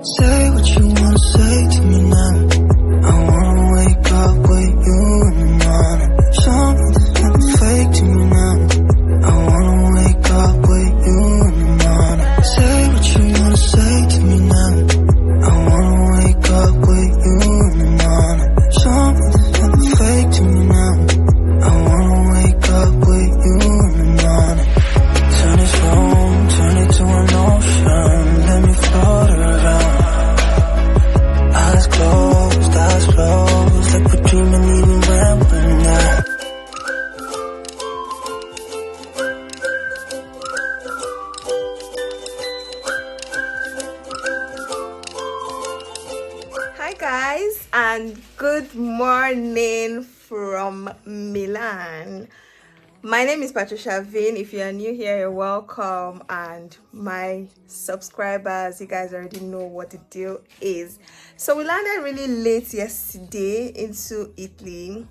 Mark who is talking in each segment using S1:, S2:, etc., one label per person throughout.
S1: Say what you wanna say to me now. I wanna wake up with you in the morning. Something's fake to me now. I wanna wake up with you in the morning. Say what you wanna say to me now. I wanna wake up with you in the morning. Something's fake to me now. I wanna wake up with you in the morning. Turn this room, turn it to an ocean. Let me float around. Eyes closed, like we're dreaming even when we're not.
S2: Hi guys, and good morning from Milan. My name is Patricia-Vin. If you are new here, you're welcome, and my subscribers, you guys already know what the deal is. So we landed really late yesterday into Italy.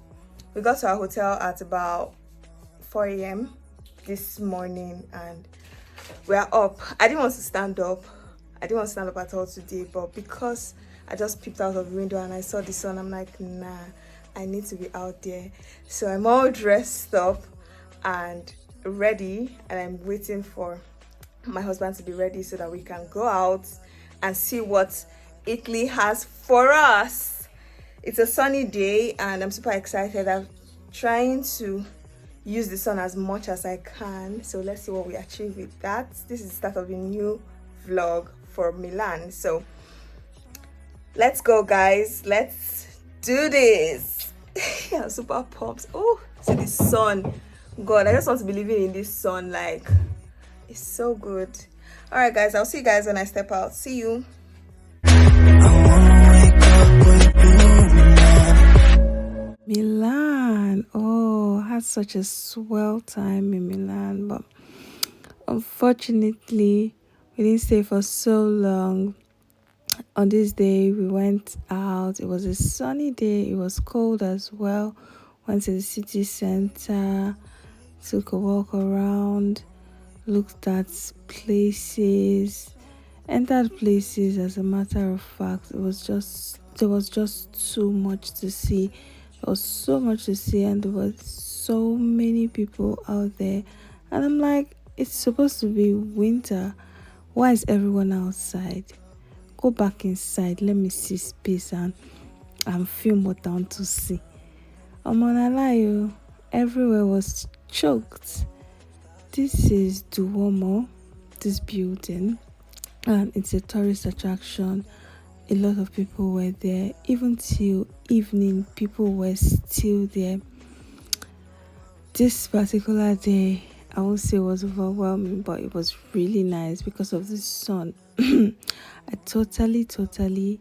S2: We got to our hotel at about 4 a.m. this morning, and we're up. I didn't want to stand up at all today, but because I just peeped out of the window and I saw the sun, I'm like, nah, I need to be out there. So I'm all dressed up and ready, and I'm waiting for my husband to be ready so that we can go out and see what Italy has for us. It's a sunny day and I'm super excited. I'm trying to use the sun as much as I can, so let's see what we achieve with that. This is the start of a new vlog for Milan, so let's go guys, let's do this. I'm super pumped. Oh, see the sun. God, I just want to be living in this sun. Like, it's so good. All right guys, I'll see you guys when I step out. See you. Milan. Oh, I had such a swell time in Milan, but unfortunately we didn't stay for so long. On this day we went out. It was a sunny day, it was cold as well. Went to the city center, took a walk around, looked at places, entered places. As a matter of fact, there was just so much to see. There was so much to see, and there were so many people out there, and I'm like, it's supposed to be winter, why is everyone outside? Go back inside, let me see space and film what I want to see. I'm on a lie, everywhere was choked. This is Duomo, this building, and it's a tourist attraction. A lot of people were there, even till evening people were still there. This particular day, I won't say it was overwhelming, but it was really nice because of the sun. I totally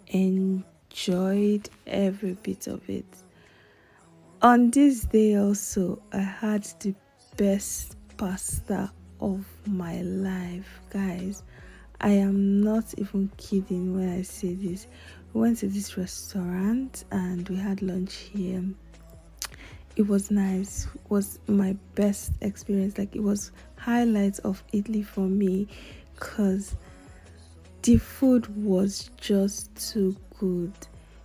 S2: enjoyed every bit of it. On this day also, I had the best pasta of my life, guys. I am not even kidding when I say this. We went to this restaurant and we had lunch here. It was nice. It was my best experience. Like, it was highlights of Italy for me, because the food was just too good.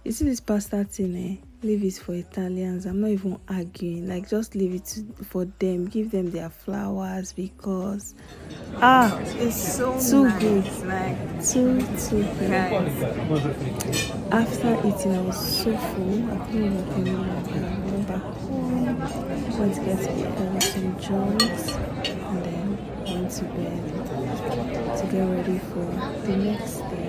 S2: You see this pasta thing, leave it for Italians. I'm not even arguing. Like, just leave it for them. Give them their flowers, because it's so too nice. Good. Like, too good. Guys, after eating, I was so full. I couldn't walk anymore. I went back home, went to get some drinks, and then went to bed to get ready for the next day.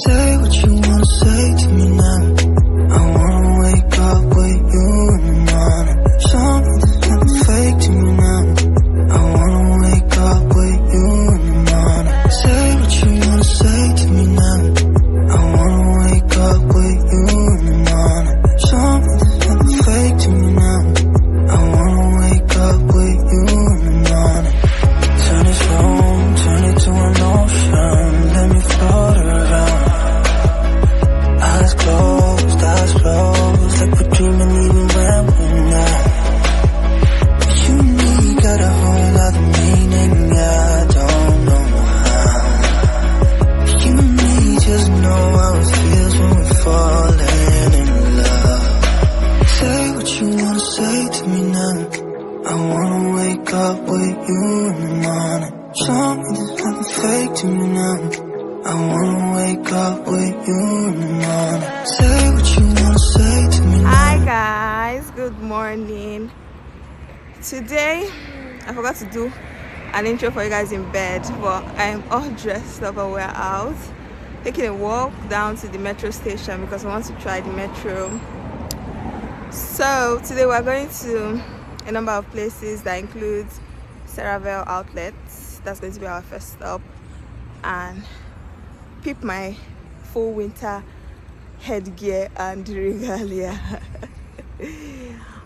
S1: Say what you wanna say wanna wake up with you in the morning. Show me there's nothing fake to me now. I wanna wake up with you in the morning. Say what you wanna say to me now.
S2: Hi guys, good morning. Today I forgot to do an intro for you guys in bed, but I'm all dressed up and we're out taking a walk down to the metro station because I want to try the metro. So today we're going to a number of places that includes Ceravelle outlets. That's going to be our first stop, and peep my full winter headgear and regalia.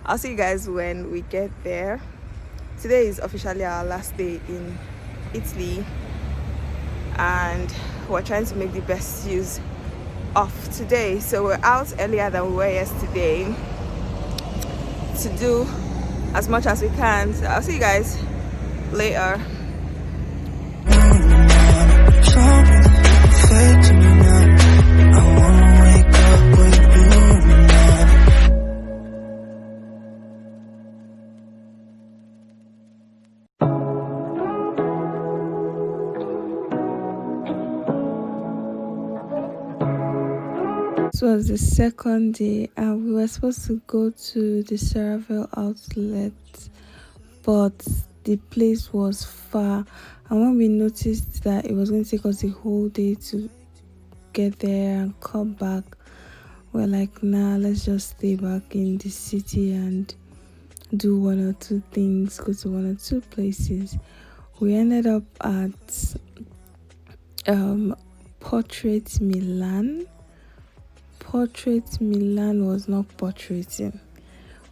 S2: I'll see you guys when we get there. Today is officially our last day in Italy, and we're trying to make the best use of today. So we're out earlier than we were yesterday to do as much as we can. So I'll see you guys later. This was the second day and we were supposed to go to the Ceravelle outlet, but the place was far, and when we noticed that it was going to take us the whole day to get there and come back, we're like, nah, let's just stay back in the city and do one or two things, go to one or two places. We ended up at Portrait Milan. Portrait Milan was not portraiting.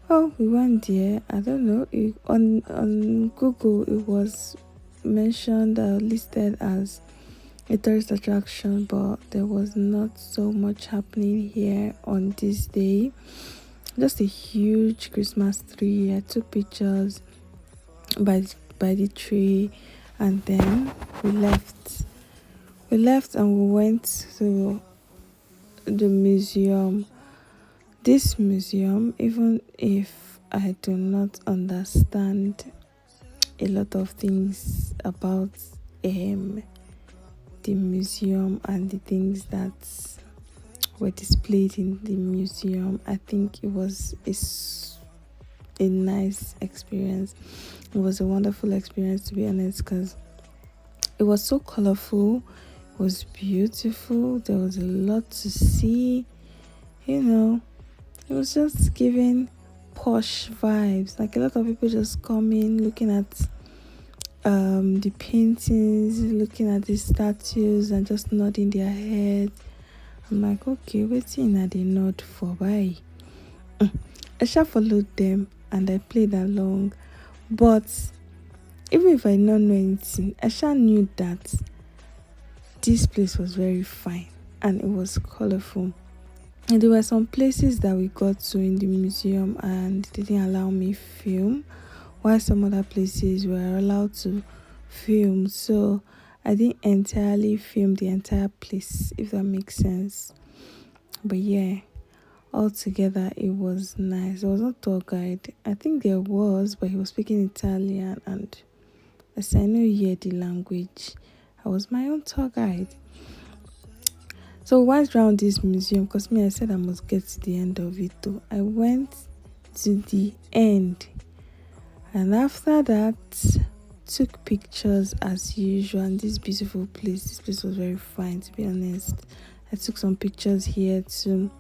S2: Oh, we went there. I don't know. On Google, it was mentioned listed as a tourist attraction, but there was not so much happening here on this day. Just a huge Christmas tree. I took pictures by the tree, and then we left. We left and we went to the museum. This museum, even if I do not understand a lot of things about the museum and the things that were displayed in the museum, I think it was a nice experience. It was a wonderful experience, to be honest, because it was so colorful. It was beautiful. There was a lot to see. You know, it was just giving posh vibes. Like a lot of people just coming, looking at the paintings, looking at the statues, and just nodding their head. I'm like, okay, waiting at the nod for bye. I shall followed them and I played along. But even if I did not know anything, I shall knew that this place was very fine and it was colorful. And there were some places that we got to in the museum and they didn't allow me film, while some other places were allowed to film. So I didn't entirely film the entire place, if that makes sense. But yeah, altogether it was nice. There was no tour guide. I think there was, but he was speaking Italian, and as I know here the language, I was my own tour guide. So we went around this museum because I said I must get to the end of it too. I went to the end, and after that took pictures as usual. And this beautiful place, this place was very fine, to be honest. I took some pictures here too.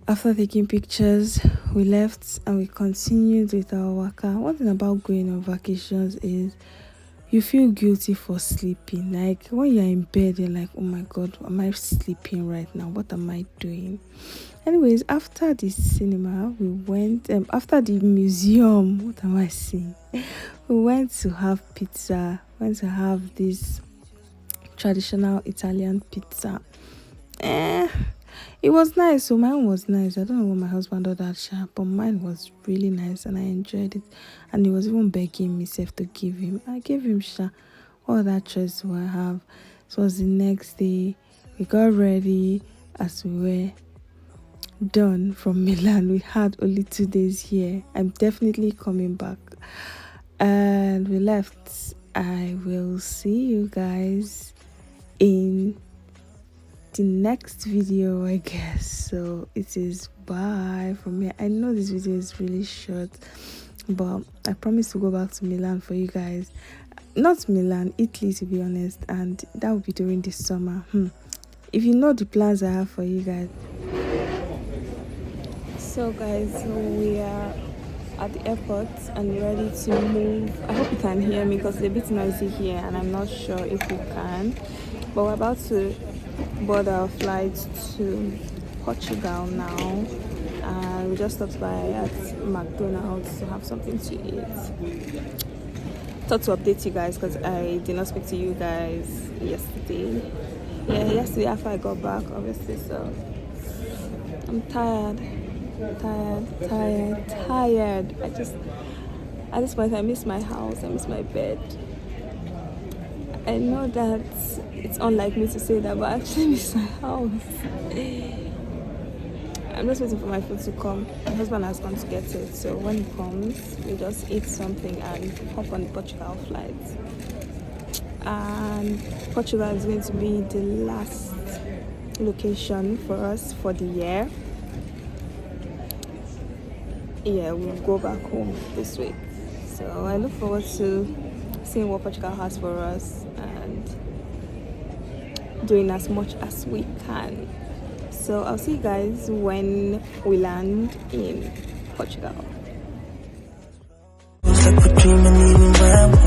S2: After taking pictures, we left and we continued with our waka. One thing about going on vacations is you feel guilty for sleeping. Like when you're in bed, you're like, oh my god, am I sleeping right now? What am I doing? Anyways, after the cinema, we went after the museum, what am I saying? We went to have pizza. Went to have this traditional Italian pizza. It was nice. So mine was nice. I don't know what my husband ordered, but mine was really nice and I enjoyed it. And he was even begging me self to give him. I gave him all that choice do I have. So it was the next day. We got ready as we were done from Milan. We had only 2 days here. I'm definitely coming back. And we left. I will see you guys in the next video, I guess. So it is bye from here. I know this video is really short, but I promise to go back to Milan for you guys. Not Milan, Italy, to be honest, and that will be during the summer. If you know the plans I have for you guys. So guys, we are at the airport and ready to move. I hope you can hear me because it's a bit noisy here and I'm not sure if you can, but we're about to board our flight to Portugal now, and we just stopped by at McDonald's to have something to eat. Thought to update you guys because I did not speak to you guys yesterday. Yesterday after I got back, obviously, so I'm tired. At this point I miss my house, I miss my bed. I know that it's unlike me to say that, but I actually miss my house. I'm just waiting for my food to come. My husband has gone to get it, so when he comes we'll just eat something and hop on the Portugal flight. And Portugal is going to be the last location for us for the year. We'll go back home this week, so I look forward to seeing what Portugal has for us and doing as much as we can. So I'll see you guys when we land in Portugal.
S1: It's like we're dreaming even when